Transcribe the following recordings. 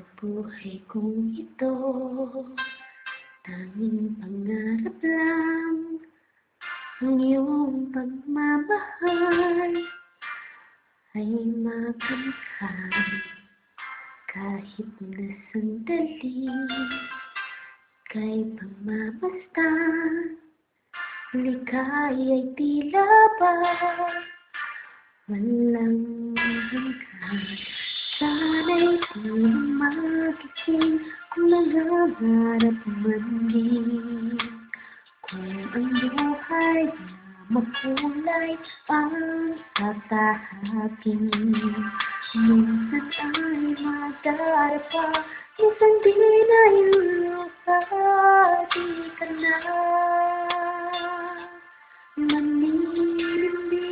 Sa buhay kong ito, tanging pangarap lang ang iyong pagmamahal ay makamtan kahit na sandali. Kay pagmamasdan, likay ay tila ba walang hanggan. Sana'y di magising kung nangangarap man din. Kung ang buhay na makulay ang tatahakin, minsan ay madarapa, minsan di na ilusa, di ka na manilimbing.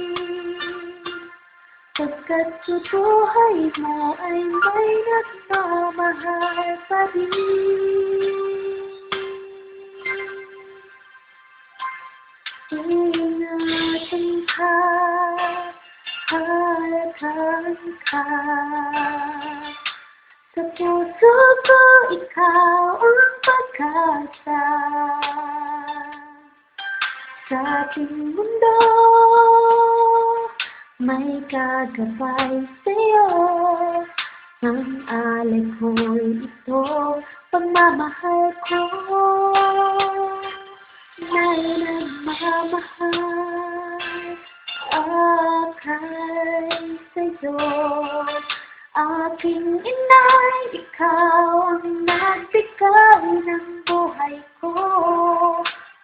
Pagkat sa buhay mo ay may nagmamahal pa rin. Ingatan ka, halatan ka. Sa puso ko ikaw ang pag-asa. Sa ating mundo may gagabay sa'yo. Ang alay ko'y ito, pagmamahal ko. May nagmamahal akay sa'yo. Aking inay, ikaw ang nagbigay ng buhay ko.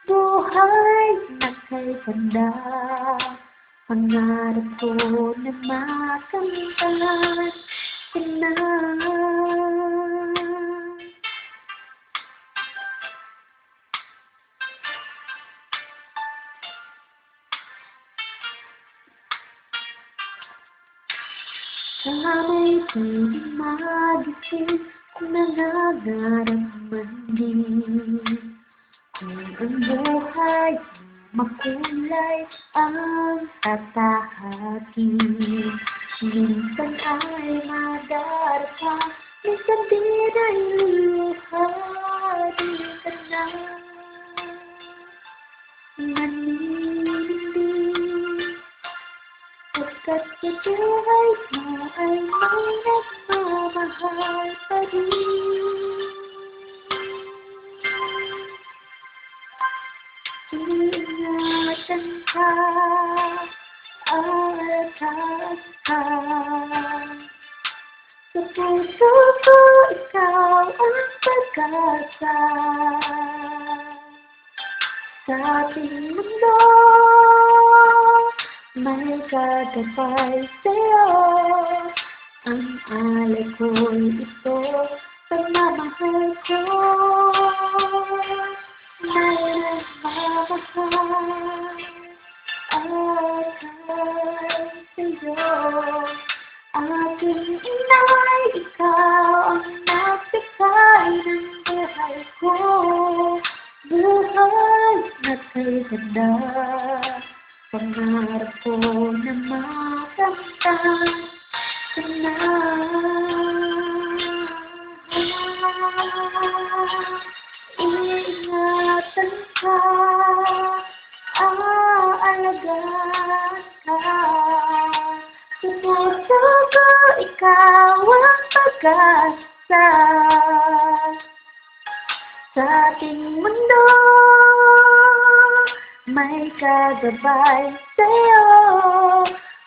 Buhay na kay ganda, pangarap ko na makamtan ka na. Sana'y di magising kung nangangarap man din. Kung ang buhay makulay ang tatahakin, minsan ay madarapa, minsan di na iluha, di ka na manilimbing. Pagkat sa buhay mo ay may nagmamahal pa rin. Ingatan ka, alatan ka. Sa puso ko ikaw ang pag-asa. Sa ating mundo may gagabay sa'yo. Ang alay ko'y ito, pagmamahal ko. May nagmamahal akay sa'yo. Aking inay, ikaw ang nagbigay ng buhay ko. Buhay na kay ganda, pangarap ko na makamtan ka na. Ingatan ka, aalagaan ka. Sa puso ko ikaw ang pag-asa. Sa ating mundo may kagabay sa'yo.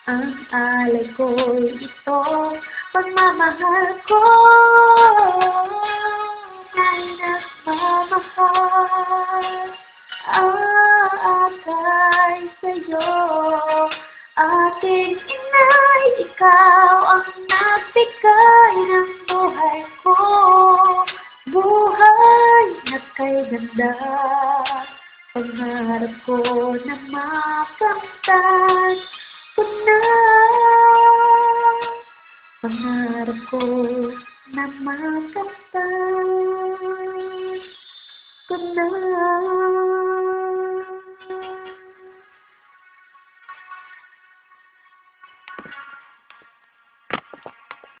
Ang alay ko'y ito, pagmamahal ko. May nagmamahal akay sa'yo. Aking inay, ikaw ang nagbigay ng buhay ko. Buhay na kay ganda, pangarap ko na makamtan ko na. Pangarap ko na makamtan ko na.